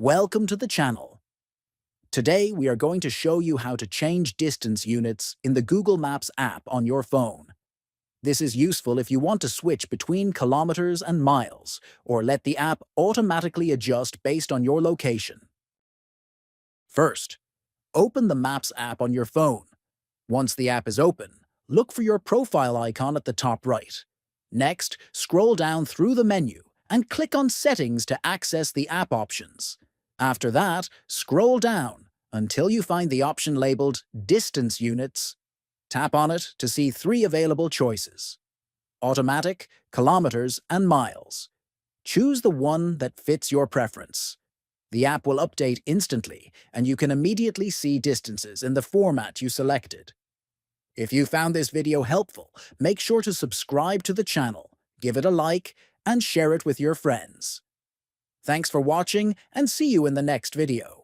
Welcome to the channel. Today we are going to show you how to change distance units in the Google Maps app on your phone. This is useful if you want to switch between kilometers and miles, or let the app automatically adjust based on your location. First, open the Maps app on your phone. Once the app is open, look for your profile icon at the top right. Next, scroll down through the menu and click on Settings to access the app options. After that, scroll down until you find the option labeled Distance Units. Tap on it to see 3 available choices: automatic, kilometers, and miles. Choose the one that fits your preference. The app will update instantly, and you can immediately see distances in the format you selected. If you found this video helpful, make sure to subscribe to the channel, give it a like, and share it with your friends. Thanks for watching, and see you in the next video.